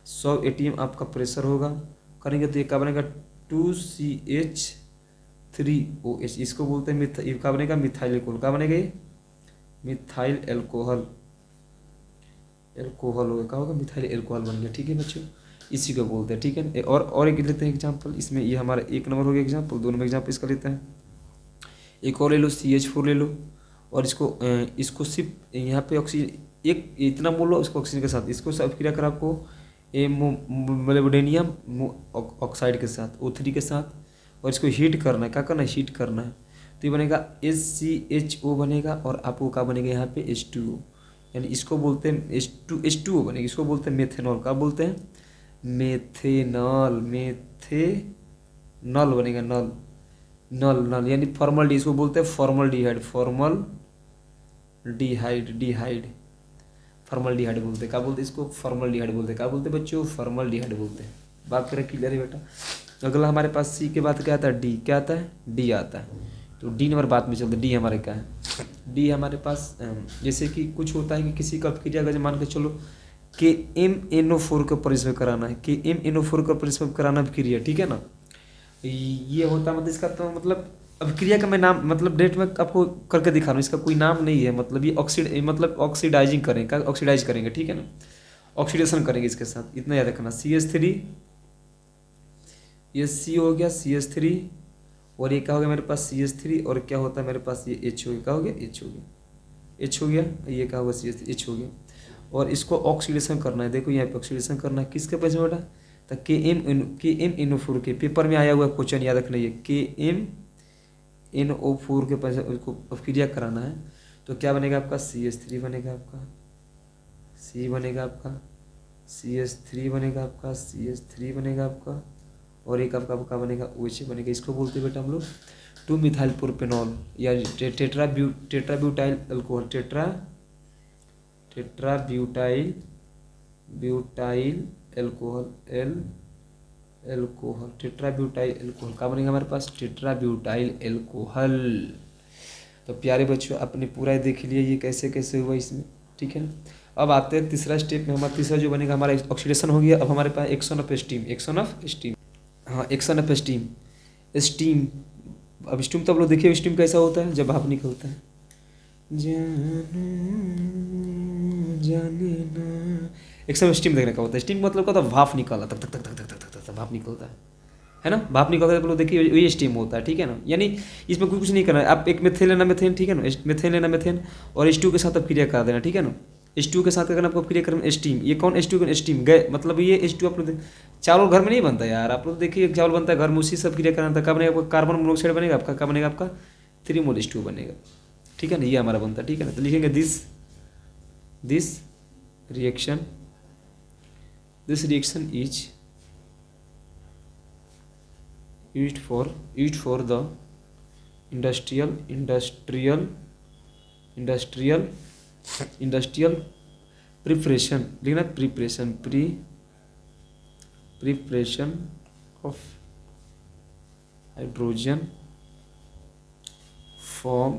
100 atm आपका प्रेशर होगा, करेंगे तो ये क्या बनेगा 2CH3OH, इसको बोलते हैं ये क्या बनेगा मिथाइल एल्कोहल, क्या बनेगा ये मिथाइल एल्कोहल, एल्कोहल होगा, क्या होगा मिथाइल एल्कोहल बन गया। ठीक है बच्चों, इसी को बोलते हैं। ठीक है, और एक लेते हैं एग्जाम्पल, इसमें ये हमारा 1 नंबर हो गया एग्जाम्पल, 2 नंबर एग्जाम्पल इसका लेते हैं। एक और ले लो CH4 ले लो, और इसको सिर्फ यहाँ पे ऑक्सीजन एक इतना मोल लो, इसको ऑक्सीजन के साथ, इसको सब क्रिया कर आपको मोलिब्डेनियम ऑक्साइड के साथ O3 के साथ, और इसको हीट करना है, क्या करना है हीट करना है, तो ये बनेगा HCHO बनेगा, और आपको क्या बनेगा यहाँ पे H2O, यानी इसको बोलते हैं H2O बनेगा, इसको बोलते हैं मेथेनॉल, क्या बोलते हैं मेथेनॉल, मेथेनॉल बनेगा, नल यानी फॉर्मल इसको बोलते हैं फॉर्मलडिहाइड, डिहाइड फॉर्मलडिहाइड बोलते हैं, क्या बोलते हैं इसको फॉर्मलडिहाइड बोलते हैं, क्या बोलते हैं बच्चों फॉर्मलडिहाइड बोलते हैं। बात करें क्लियर है बेटा। अगला हमारे पास सी के बाद क्या आता है डी, क्या आता है डी आता है, तो डी नंबर बात में चलते, डी हमारे क्या है, डी हमारे पास जैसे कि कुछ होता है कि किसी का अपक्रिया का मान के चलो KMNO4 का परिस्पर्श कराना है, KMNO4 का परिस्पर्श कराना अपक्रिया, ठीक है ना, ये होता मतलब इसका तो मतलब अभिक्रिया का मैं नाम मतलब डेट में आपको करके दिखा रहा हूँ, इसका कोई नाम नहीं है, मतलब ये ऑक्सीडाइजिंग करेंगे, ऑक्सीडाइज करेंगे, ठीक है ना, ऑक्सीडेशन करेंगे इसके साथ, इतना याद रखना। CH3 ये C हो गया CH3, और ये क्या हो गया मेरे पास CH3, और क्या होता है मेरे पास ये H हो गया, क्या हो गया H हो गया, ये क्या होगा CH3 H हो गया, और इसको ऑक्सीडेशन करना है, देखो यहाँ पे ऑक्सीडेशन करना है किसके पैसे में बेटा, तो KMNO4 के पेपर में आया हुआ क्वेश्चन याद रखना, ये KMNO4 के पैसे उसको अपक्रिया कराना है, तो क्या बनेगा आपका CH3 बनेगा आपका, C बनेगा आपका CH3 बनेगा आपका CH3 बनेगा आपका, और एक आपका बनेगा OH बनेगा, इसको बोलते हैं बेटा हम लोग 2 मिथाइल प्रोपेनॉल या टेट्राब्यूटाइल अल्कोहल, टेट्राब्यूटाइल एल्कोहल, टेट्राब्यूटाइल एल्कोहल का बनेगा हमारे पास टेट्राब्यूटाइल एल्कोहल। तो प्यारे बच्चों आपने पूरा देख लिया ये कैसे कैसे हुआ इसमें, ठीक है। अब आते हैं तीसरा स्टेप में, हमारा तीसरा जो बनेगा हमारा ऑक्सीडेशन हो गया। अब हमारे पास एक्शन ऑफ स्टीम, हाँ एक्शन ऑफ स्टीम। अब स्टीम तो आप लोग देखिए स्टीम कैसा होता है, जब भाप निकलता है, एक्शन ऑफ स्टीम देखने का होता है। स्टीम मतलब क्या होता है, भाप निकलता तक तक तक तक तक तक तक भाप निकलता है ना, भाप निकलता है, आप लोग देखिए वही स्टीम होता है, ठीक है ना। यानी इसमें कुछ नहीं करना है, आप एक मेथेन लेना मेथेन, ठीक है ना, मेथेन लेना मेथेन, और H2 के साथ आप क्रिया करा देना, ठीक है ना। H2 के साथ अगर आपको क्रिया करना स्टीम, ये कौन H2 स्टीम गए, मतलब ये H2 आप लोग चावल घर में नहीं बनता यार, आप लोग देखिए चावल बनता है घर में, उसी सब क्रिया कराना था, क्या बनेगा आपका कार्बन मोनोऑक्साइड बनेगा आपका, क्या बनेगा आपका 3 मोल H2 बनेगा, ठीक है ना, ये हमारा बनता है, ठीक है ना। तो लिखेंगे this reaction is used for the industrial preparation, लिखना preparation of hydrogen from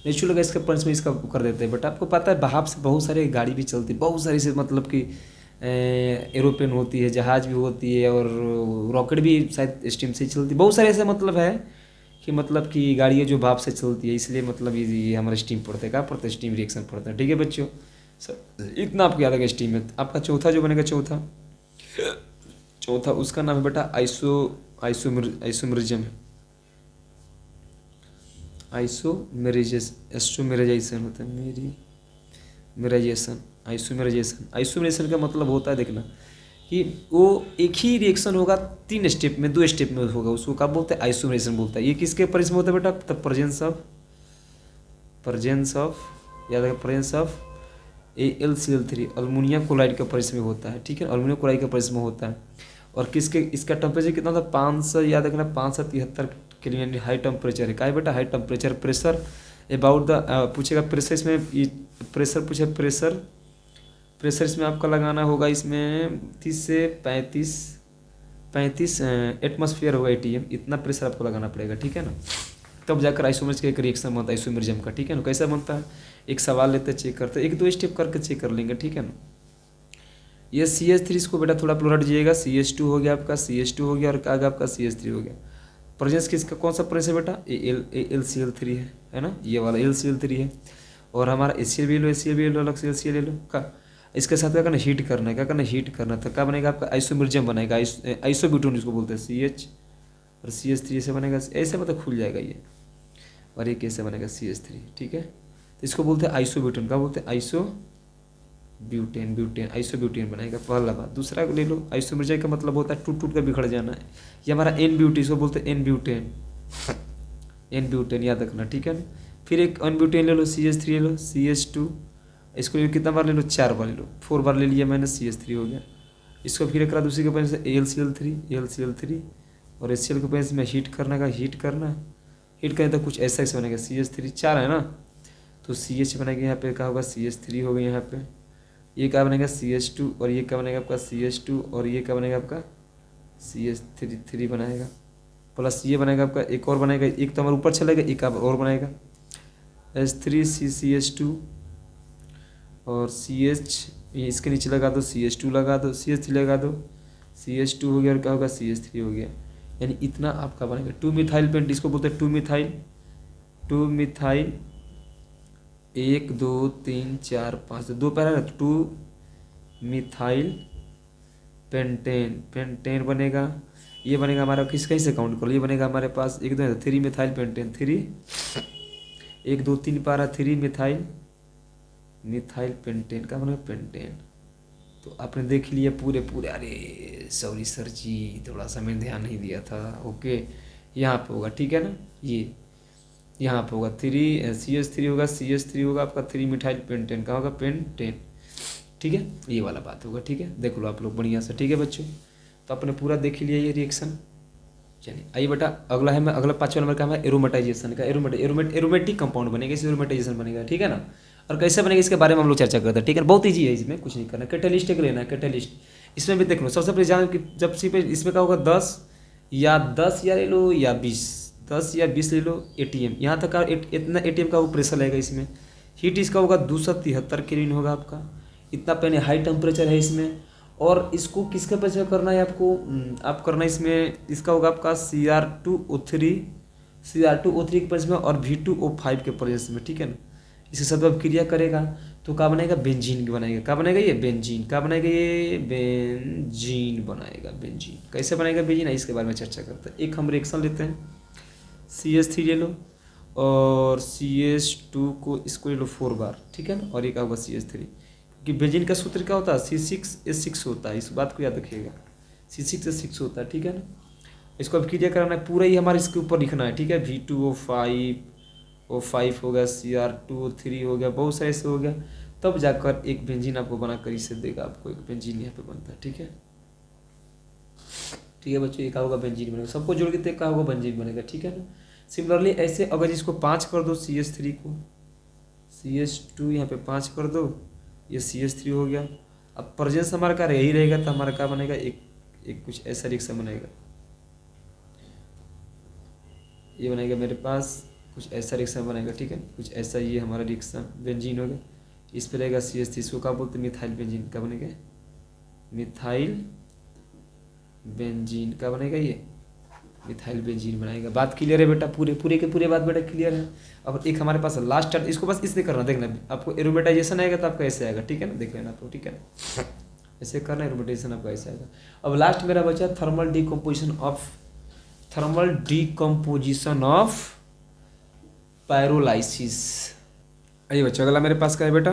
natural gas के पंच में इसका कर देते हैं। बट आपको पता है भाप से बहुत सारे गाड़ी भी चलती है, बहुत सारी से मतलब कि एरोप्लेन होती है, जहाज भी होती है, और रॉकेट भी शायद स्टीम से ही चलती है, बहुत सारे ऐसे मतलब है कि गाड़ियाँ जो भाप से चलती है, इसलिए मतलब ये हमारा स्टीम पड़ता है, क्या पड़ता है स्टीम रिएक्शन पड़ता है, ठीक है बच्चों। इतना आपको याद है स्टीम में। आपका चौथा जो बनेगा चौथा उसका नाम है बेटा आइसोमेरिज्म होता है, आइसोमेराइजेशन का मतलब होता है देखना कि वो एक ही रिएक्शन होगा 3 स्टेप में, 2 स्टेप में होगा, उसको क्या बोलते हैं आइसोमेराइजेशन बोलता है। ये किसके परिचय में होता है बेटा, the presence of AlCl3 aluminium chloride का परिचय में होता है, ठीक है, अल्मोनियम क्लोराइड का परिचय में होता है। और किसके इसका टेम्परेचर कितना था 500, याद रखना 573 केल्विन, हाई टेम्परेचर है, क्या है बेटा high temperature. Pressure about the पूछेगा प्रेशर, इसमें प्रेशर पूछे, प्रेशर इसमें आपका लगाना होगा इसमें 30 से 35 एटमॉस्फेयर होगा ATM, इतना प्रेशर आपको लगाना पड़ेगा, ठीक है ना। तब जाकर आइसोमर्स का एक रिएक्शन बनता है आइसोमेरिज्म का, ठीक है ना। कैसा बनता है, एक सवाल लेते हैं, चेक करते हैं, एक दो स्टेप करके चेक कर लेंगे, ठीक है ना। ये CH3 इसको बेटा थोड़ा प्लस हट जाइएगा, CH2 हो गया आपका, CH2 हो गया और आगे आपका CH3 हो गया। प्रेजेंस किसका कौन सा प्रेस है बेटा, AlCl3 है ना, ये वाला AlCl3 है। और हमारा HCl भी लो, HCl भी लो, अलग से HCl ले लो का। इसके साथ क्या करना, हीट करना है, क्या करना, हीट करना। तो क्या बनेगा आपका आइसोमेरिज्म बनेगा, आइसोब्यूटेन इसको बोलते हैं, CH और CH3 से बनेगा, ऐसे मतलब खुल जाएगा ये। और ये कैसे बनेगा CH3, ठीक है। तो इसको बोलते हैं आइसोब्यूटेन, क्या बोलते हैं, ब्यूटेन आइसोब्यूटेन बनेगा, पहला बात। दूसरा ले लो, आइसोमेरिज्म का मतलब होता है टूट टूट कर बिखर जाना है। ये हमारा N-ब्यूटेन, इसको बोलते हैं N-ब्यूटेन, याद रखना, ठीक है ना। फिर एक N-ब्यूटेन ले लो, CH3 ले लो, CH2, इसको कितना बार ले लो, 4 बार ले लो, 4 बार ले लिया मैंने, CH3 हो गया। इसको फिर एक दूसरे के पास AlCl3 और HCl के पास में हीट करने का, हीट करें तो कुछ ऐसा ऐसा बनेगा, CH3 4 है ना, तो CH बनेगा यहाँ पे, क्या होगा CH3 हो गया यहाँ पे। ये क्या बनेगा CH2 और ये क्या बनेगा आपका CH2 और ये क्या बनेगा आपका CH3 बनाएगा, प्लस ये बनेगा आपका, एक और बनेगा, एक तो हमारे ऊपर चलेगा, एक और बनेगा H3CCH2 और CH, इसके नीचे लगा दो, CH2 लगा दो, CH3 लगा दो, CH2 हो गया और क्या होगा CH3 हो गया। यानी इतना आपका बनेगा 2-मिथाइल पेंट, इसको बोलते हैं 2-मिथाइल 1 2 3 4 5 2 पैरा ना, 2-मिथाइल पेंटेन बनेगा। ये बनेगा हमारा किस कहीं से काउंट करो, ये बनेगा हमारे पास 1 2 3-मिथाइल पेंटेन, 1 2 3 पारा 3-मिथाइल पेंटेन का बनेगा पेंटेन। तो आपने देख लिया पूरे। अरे सॉरी सर जी, थोड़ा सा मैंने ध्यान नहीं दिया था। ओके, यहाँ पे होगा, ठीक है ना, ये यहाँ पे होगा 3CH3 होगा, CH3 होगा आपका 3-मिथाइल पेंटेन का होगा पेंटेन, ठीक है, ये वाला बात होगा, ठीक है। देख लो आप लोग बढ़िया से, ठीक है बच्चों। तो आपने पूरा देख लिया ये रिएक्शन। चलिए आइए बेटा, अगला है, मैं अगला 5वां नंबर का है एरोमेटाइजेशन का। एरोमेटिक कंपाउंड बनेगा, इसे एरोमेटाइजेशन बनेगा, ठीक है ना। और कैसे बनेगा इसके बारे में हम लोग चर्चा करते हैं, ठीक है। बहुत ईजी है, इसमें कुछ नहीं करना, कैटेलिस्ट एक लेना है, कैटेलिस्ट। इसमें भी देख लो, सबसे पहले जान कि जब सी पे इसमें क्या होगा 10 या ले लो या 20 ले लो ATM। यहाँ तक का इतना ATM का वो प्रेशर लगेगा इसमें। हीट इसका होगा 273 केल्विन होगा आपका, इतना पहले हाई टेम्परेचर है इसमें। और इसको किसके प्रेशर करना है आपको, आप करना इसमें, इसका होगा आपका Cr2O3 के प्रेस में और V2O5 के प्रेस में, ठीक है ना। इसके साथ अब क्रिया करेगा तो क्या बनेगा, बेंजीन बनेगा। क्या बनेगा ये, बेंजीन। क्या बनेगा ये, बेंजीन बनाएगा, बेंजीन। कैसे बनेगा बेंजीन, इसके बारे में चर्चा करते हैं। एक हम रिएक्शन लेते हैं, CH3 ले लो और CH2 को इसको ले लो 4 बार, ठीक है ना। और ये क्या होगा CH3, कि बेंजीन का सूत्र क्या होता है, C6H6 होता है, इस बात को याद रखिएगा, C6H6 होता है, ठीक है ना। इसको अब क्रिया कराना है, पूरा ही हमारे इसके ऊपर लिखना है, ठीक है। V2O5 हो गया, Cr2O3 हो गया, बहुत सारे ऐसे हो गया। तब जाकर एक बेंजीन आपको बनाकर इसे देगा, आपको एक बेंजीन यहाँ पे बनता है, ठीक है। ठीक है बच्चों, ये क्या होगा, बेंजीन बनेगा। सबको जोड़ के क्या होगा, बेंजीन बनेगा, ठीक है ना। सिमिलरली ऐसे अगर इसको 5 कर दो, CH3 को, CH2 यहाँ पे 5 कर दो, ये CH3 हो गया। अब प्रेजेंस हमारा क्या यही रहेगा, तो हमारा क्या बनेगा, एक कुछ ऐसा रिएक्शन बनेगा, ये बनेगा मेरे पास कुछ ऐसा रिएक्शन बनेगा, ठीक है। कुछ ऐसा ये हमारा रिएक्शन बेंजीन हो गया। इस पर रहेगा CH3, इसको क्या बोलते हैं, मिथाइल बेंजीन। का बनेगा मिथाइल बेंजीन, का बनेगा ये मिथाइल बेंजीन बनाएगा। बात क्लियर है बेटा, पूरे के पूरे बात बेटा क्लियर है। अब एक हमारे पास लास्ट टर्म, इसको बस इसलिए करना, देखना आपको एरोमेटाइजेशन आएगा तो आपका ऐसे आएगा, ठीक है ना, देख लेना आपको, ठीक है ना, ऐसे करना, एरोमेटाइजेशन आपका ऐसे आएगा। अब लास्ट मेरा बचा थर्मल डिकम्पोजिशन ऑफ पायरोलाइसिस। आइए बच्चों, अगला मेरे पास क्या है बेटा,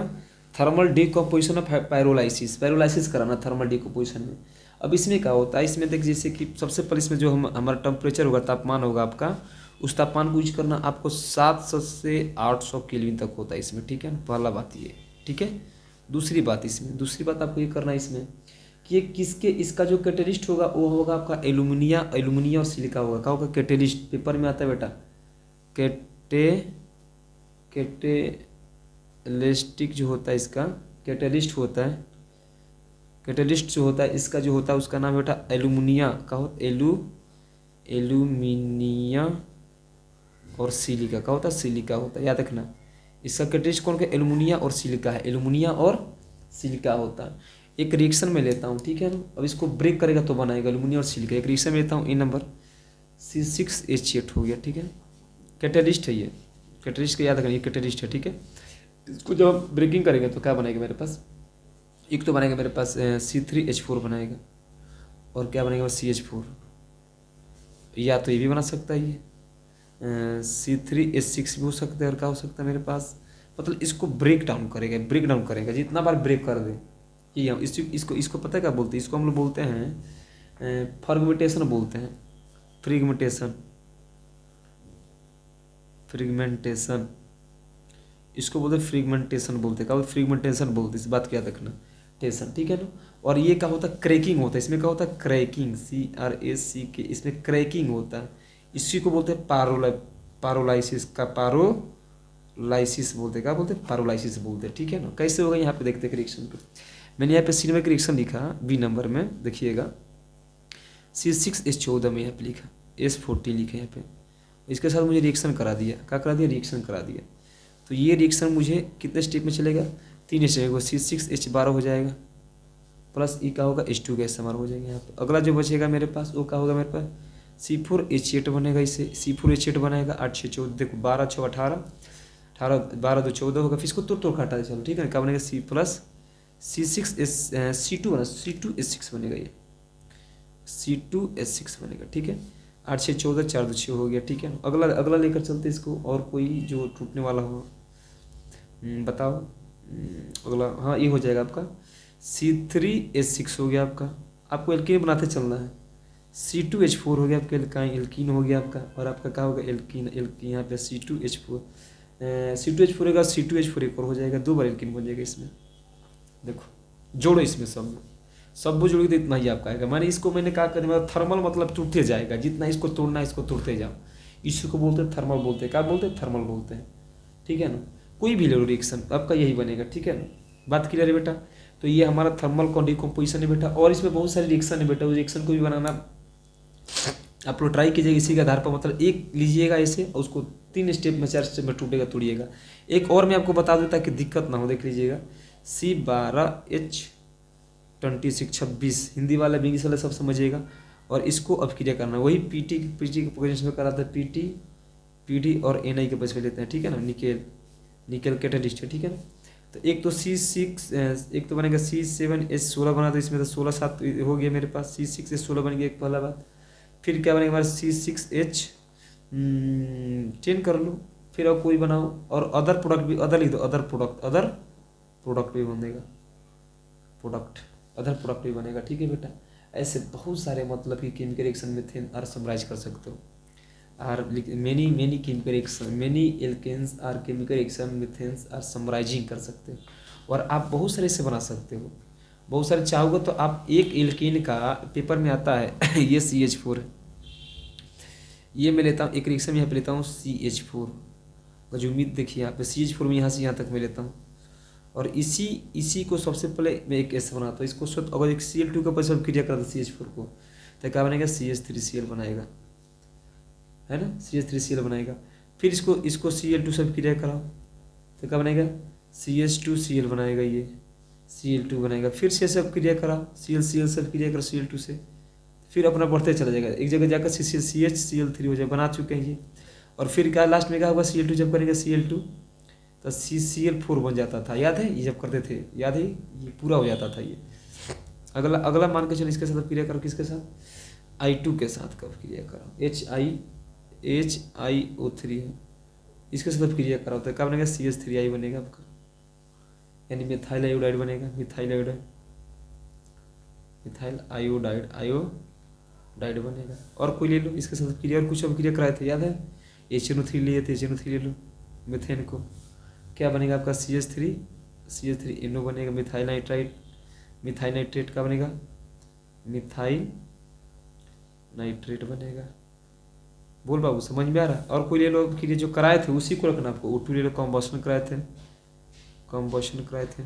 थर्मल डिकम्पोजिशन ऑफ पायरोलाइसिस कराना थर्मल डिकम्पोजिशन में। अब इसमें क्या होता है, इसमें देख जैसे कि सबसे पहले इसमें जो हमारा टेम्परेचर होगा, तापमान होगा आपका, उस तापमान को यूज करना आपको 700 से 800 केल्विन तक होता है इसमें, ठीक है ना। पहला बात ये, ठीक है। दूसरी बात आपको ये करना है इसमें कि ये किसके, इसका जो कैटेलिस्ट होगा वो होगा आपका एल्यूमिनिया और सिलिका होगा। क्या होगा, कैटेलिस्ट, पेपर में आता है बेटा, कैटेलिस्टिक जो होता है, इसका कैटेलिस्ट होता है, कैटेलिस्ट जो होता है इसका जो होता है उसका नाम बेटा एल्यूमिनिया का हो, एल्यूमिनिया और सिलिका का होता है, सिलिका होता है, याद रखना। इसका कैटेलिस्ट कौन का, एल्युमिनिया और सिलिका है, एल्युमिनिया और सिलिका होता है। एक रिएक्शन में लेता हूँ, ठीक है ना। अब इसको ब्रेक करेगा तो बनाएगा एल्युमिनियम और सिलिका। एक रिएक्शन में लेता हूँ, ए नंबर C6H8 हो गया, ठीक है। कैटेलिस्ट है ये, कैटेलिस्ट का याद रखना, ये कैटेलिस्ट है, ठीक है। इसको जब हम ब्रेकिंग करेंगे तो क्या बनेगा मेरे पास, एक तो बनेगा मेरे पास C3H4 बनाएगा, और क्या बनेगा CH4, या तो ये भी बना सकता है, ये C3H6 भी हो सकता है, और क्या हो सकता है मेरे पास, मतलब इसको ब्रेक डाउन करेगा जितना बार ब्रेक कर दे। ये हम इसको पता है क्या बोलते हैं, इसको हम लोग बोलते हैं फ्रेगमेंटेशन बोलते हैं, फ्रीगमेंटेशन इसको बोलते हैं, फ्रीगमेंटेशन बोलते हैं, क्या बोलते, फ्रीगमेंटेशन बोलते हैं, इस बात का याद रखना, टेंशन, ठीक है ना। और ये क्या होता है, क्रैकिंग होता है, इसमें क्या होता है, क्रैकिंग, CRACK, इसमें क्रैकिंग होता है। इसी को बोलते हैं पारोलाइसिस का, पारोलाइसिस बोलते हैं, क्या बोलते हैं, पारोलाइसिस बोलते हैं, ठीक है ना। कैसे होगा यहाँ पे देखते हैं रिएक्शन पे। मैंने यहाँ पे सिनेमिक रिएक्शन लिखा बी नंबर में, देखिएगा C6H14 में यहाँ पे लिखा, S40 लिखा यहाँ पे, इसके साथ मुझे रिएक्शन करा दिया, क्या करा दिया, रिएक्शन करा दिया। तो ये रिएक्शन मुझे कितने स्टेप में चलेगा, 3 स्टेप में, C6H12 हो जाएगा, प्लस ई का होगा H2 गैस हमारा हो जाएगा यहाँ पर। अगला जो बचेगा मेरे पास वो क्या होगा मेरे पास, C4H8 बनेगा, इससे C4H8 बनेगा, 8 6 14, देखो 12 6 18, 12 2 14 होगा, फिर इसको तोड़ काटा चलो, ठीक है। क्या बनेगा, C प्लस C2 बना, C2H6 बनेगा, ये C2H6 बनेगा, ठीक है। 8 6 14, 4 2 6 हो गया, ठीक है। अगला लेकर चलते इसको, और कोई जो टूटने वाला हो बताओ। अगला, हाँ ये हो जाएगा आपका C3H6 हो गया आपका, आपको एल्कीन बनाते चलना है। C2H4 हो गया आपका, एल्कीन हो गया आपका, और आपका क्या होगा, एल्कीन यहाँ पे C2H4 होगा, C2H4 एक और हो जाएगा, 2 बार एल्कीन बन जाएगा इसमें। देखो जोड़ो इसमें सब वो जोड़ोगे तो इतना ही आपका आएगा। मैंने इसको मैंने कहा करने मतलब थर्मल मतलब टूटते जाएगा, जितना इसको तोड़ना है इसको तोड़ते जाओ। इसी को बोलते हैं थर्मल बोलते हैं, क्या बोलते हैं, थर्मल बोलते हैं, ठीक है ना। कोई भी ले लो रिएक्शन आपका यही बनेगा, ठीक है ना। बात क्लियर है बेटा। तो ये हमारा थर्मल डिकम्पोजिशन है बेटा, और इसमें बहुत सारे रिएक्शन है बेटा। उस रिएक्शन को भी बनाना आप लोग ट्राई कीजिएगा इसी के आधार पर, मतलब एक लीजिएगा ऐसे और उसको 3 स्टेप में 4 स्टेप में टूटेगा तोड़िएगा। एक और मैं आपको बता दूँ ताकि दिक्कत ना हो, देख लीजिएगा C12H26 हिंदी वाला भी इंग्लिश वाला सब समझिएगा। और इसको अब क्रिया करना वही पीटी के पोजिशन में कराता है, पीटी और Na के बस में लेते हैं, ठीक है ना। निकेल कैटेलिस्ट है, ठीक है ना। तो एक तो C6 एक तो बनेगा C7H16 बना, तो इसमें तो 16 7 हो गया मेरे पास, C6H16 बन गया एक पहला बात। फिर क्या बनेगा हमारा C6H10 कर लो, फिर और कोई बनाओ, और अदर प्रोडक्ट भी, अदर लिख दो, अदर प्रोडक्ट भी बनेगा, अदर प्रोडक्ट भी बनेगा, ठीक है बेटा। ऐसे बहुत सारे मतलब कि केमिकल रिएक्शन में आर समराइज कर सकते हो, are many chemical reaction, many alkanes are chemical reaction methanes are isomerizing कर सकते हो। और आप बहुत सारे से बना सकते हो, बहुत सारे चाहोगे तो आप एक एल्केन का पेपर में आता है ये CH4 है, ये मैं लेता हूँ एक रिएक्शन में यहाँ पे लेता हूँ CH4 का जो उम्मीद देखिए यहाँ पे CH4 में यहाँ से यहाँ तक मैं लेता हूँ, और इसी को सबसे पहले मैं एक ऐसे बनाता हूँ। इसको अगर एक Cl2 का पैसा क्रिया करता CH4 को, तो क्या बनेगा, CH3Cl बनाएगा, है ना, CH3Cl बनाएगा। फिर इसको Cl2 सब क्रिया कराओ तो क्या बनेगा, CH2Cl बनाएगा, ये Cl2 बनाएगा। फिर से सब क्रिया कराओ, Cl सब क्रिया करो Cl2 से, फिर अपना बढ़ते चला जाएगा, एक जगह जाकर CH3 हो जाए, बना चुके हैं ये। और फिर क्या लास्ट में क्या होगा, Cl2 जब करेंगे Cl2 तो CCl4 बन जाता था, याद है, ये जब करते थे, याद है, ये पूरा हो जाता था ये। अगला मान के चलो, इसके साथ क्रिया करो, किसके साथ, I2 के साथ कब क्रिया करो, HiO3 है, इसके साथ क्रिया कराओ तो क्या बनेगा, CH3I बनेगा आपका, यानी मिथाइल आयोडाइड बनेगा, मिथाइल आयोडाइड बनेगा। और कोई ले लो इसके साथ क्रिया, और कुछ अब क्रिया कराए थे, याद है, HNO3 लिए थे, HNO3 ले लो, मिथेन को, क्या बनेगा आपका, CH3NO बनेगा, मिथाइल नाइट्रेट का बनेगा, मिथाइल नाइट्रेट बनेगा। बोल बाबू समझ में आ रहा है। और कोई ले लो कि जो कराए थे उसी को रखना आपको, O2 ले लो, कॉम्बशन कराए थे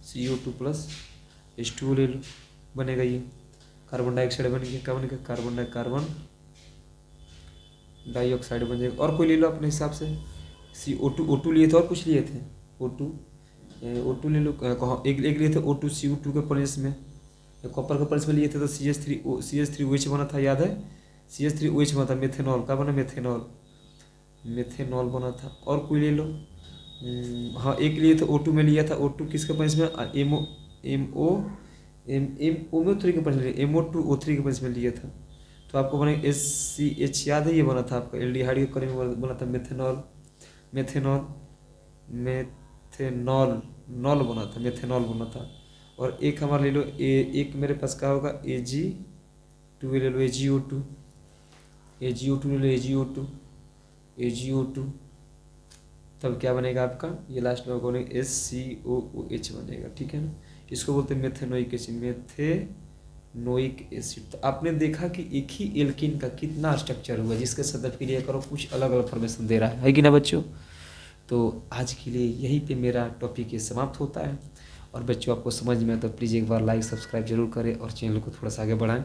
CO2 प्लस H2O ले लो, बनेगा ये, कार्बन डाइऑक्साइड बन गया, क्या बनेगा, कार्बन डाइऑक्साइड बन जाएगा। और कोई ले लो अपने हिसाब से, CO2 लिए थे और कुछ लिए थे, O2 ले लो, कहाँ एक लिए थे O2 CO2 के प्रेजेंस में, कॉपर के प्रेजेंस में लिए थे तो CH3OH बना था, याद है, CH3OH बना था, मेथेनॉल का बना, मेथेनॉल बना था। और कोई ले लो, हाँ एक लिए थे O2 में लिया था, O2 किसके प्रेजेंस में, MO3 के प्रेजेंस में, MO2O3 के प्रेजेंस में लिया था। तो आपको बने SCH, याद है, ये बना था आपका एल्डिहाइड के करीब बना था, मेथेनॉल बना था, मेथेनॉल बना था। और एक हमारा ले लो एक मेरे पास क्या होगा, Ag2 ले लो, AgO2 ले लो, AgO2 तब क्या बनेगा आपका, ये लास्ट में बनेगा SCOOH बनेगा, ठीक है ना। इसको बोलते हैं मेथेनोइक एसिड। तो आपने देखा कि एक ही एल्कीन का कितना स्ट्रक्चर हुआ, जिसके सदस्य के लिए करो कुछ अलग अलग फॉर्मेशन दे रहा है कि ना बच्चों। तो आज के लिए यहीं पे मेरा टॉपिक ये समाप्त होता है। और बच्चों आपको समझ में आए तो प्लीज़ एक बार लाइक सब्सक्राइब जरूर करें और चैनल को थोड़ा सा आगे बढ़ाएं।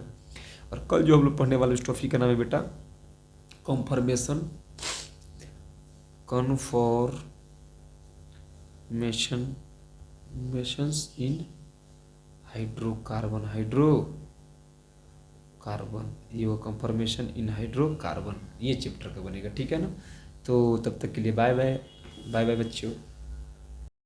और कल जो हम लोग पढ़ने वाले उस टॉपिक का नाम है बेटा कन्फॉर्मेशंस इन हाइड्रोकार्बन, ये वो कन्फॉर्मेशन इन हाइड्रोकार्बन, ये चैप्टर का बनेगा, ठीक है ना। तो तब तक के लिए बाय बाय बच्चों।